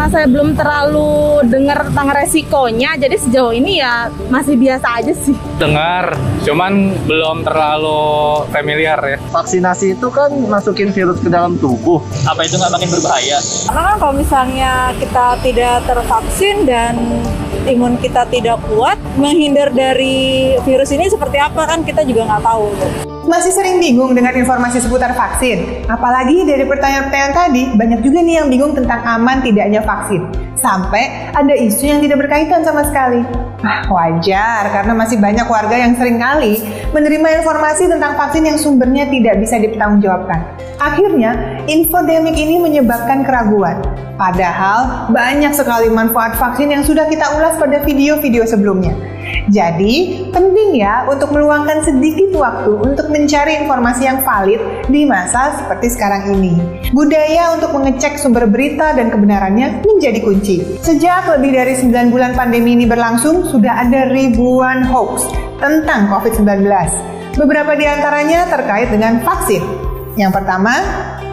karena saya belum terlalu dengar tentang resikonya, jadi sejauh ini ya masih biasa aja sih. Dengar, cuman belum terlalu familiar ya. Vaksinasi itu kan masukin virus ke dalam tubuh. Apa itu nggak makin berbahaya? Karena kan kalau misalnya kita tidak tervaksin dan imun kita tidak kuat, menghindar dari virus ini seperti apa kan kita juga nggak tahu. Masih sering bingung dengan informasi seputar vaksin? Apalagi dari pertanyaan-pertanyaan tadi, banyak juga nih yang bingung tentang aman tidaknya vaksin. Sampai ada isu yang tidak berkaitan sama sekali. Wajar, karena masih banyak warga yang sering kali menerima informasi tentang vaksin yang sumbernya tidak bisa dipertanggungjawabkan. Akhirnya, infodemik ini menyebabkan keraguan. Padahal, banyak sekali manfaat vaksin yang sudah kita ulas pada video-video sebelumnya. Jadi, penting ya untuk meluangkan sedikit waktu untuk mencari informasi yang valid di masa seperti sekarang ini. Budaya untuk mengecek sumber berita dan kebenarannya menjadi kunci. Sejak lebih dari 9 bulan pandemi ini berlangsung, sudah ada ribuan hoax tentang COVID-19. Beberapa di antaranya terkait dengan vaksin. Yang pertama,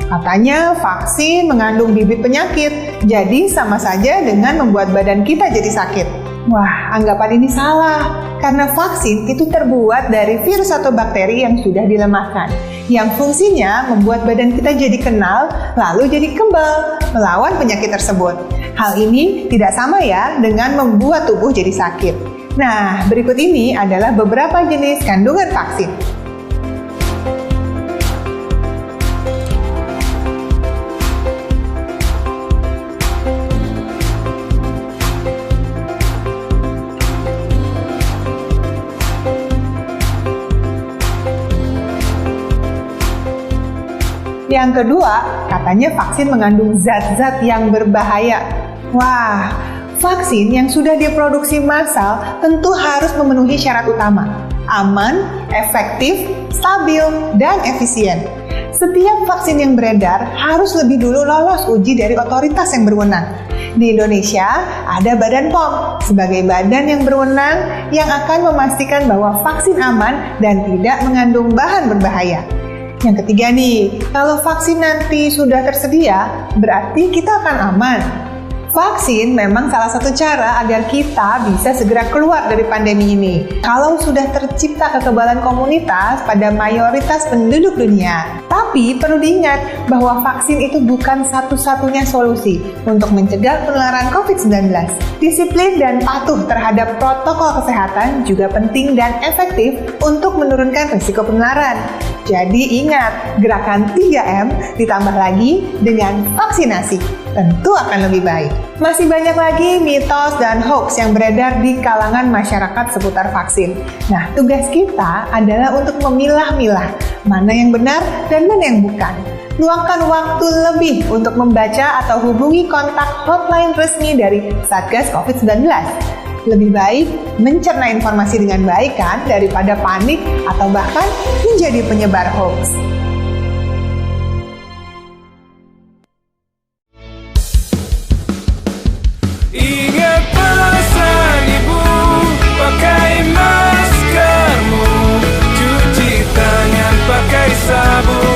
katanya vaksin mengandung bibit penyakit, jadi sama saja dengan membuat badan kita jadi sakit. Wah, anggapan ini salah, karena vaksin itu terbuat dari virus atau bakteri yang sudah dilemahkan, yang fungsinya membuat badan kita jadi kenal, lalu jadi kebal melawan penyakit tersebut. Hal ini tidak sama ya dengan membuat tubuh jadi sakit. Nah, berikut ini adalah beberapa jenis kandungan vaksin. Yang kedua, katanya vaksin mengandung zat-zat yang berbahaya. Wah, vaksin yang sudah diproduksi massal tentu harus memenuhi syarat utama: aman, efektif, stabil, dan efisien. Setiap vaksin yang beredar harus lebih dulu lolos uji dari otoritas yang berwenang. Di Indonesia, ada Badan POM sebagai badan yang berwenang yang akan memastikan bahwa vaksin aman dan tidak mengandung bahan berbahaya. Yang ketiga nih, kalau vaksin nanti sudah tersedia, berarti kita akan aman. Vaksin memang salah satu cara agar kita bisa segera keluar dari pandemi ini. Kalau sudah tercipta kekebalan komunitas pada mayoritas penduduk dunia. Tapi perlu diingat bahwa vaksin itu bukan satu-satunya solusi untuk mencegah penularan COVID-19. Disiplin dan patuh terhadap protokol kesehatan juga penting dan efektif untuk menurunkan risiko penularan. Jadi ingat, gerakan 3M ditambah lagi dengan vaksinasi tentu akan lebih baik. Masih banyak lagi mitos dan hoax yang beredar di kalangan masyarakat seputar vaksin. Nah, tugas kita adalah untuk memilah-milah mana yang benar dan mana yang bukan. Luangkan waktu lebih untuk membaca atau hubungi kontak hotline resmi dari Satgas COVID-19. Lebih baik mencerna informasi dengan baik kan daripada panik atau bahkan menjadi penyebar hoax. Ingat pesan ibu, pakai maskermu, cuci tangan pakai sabun.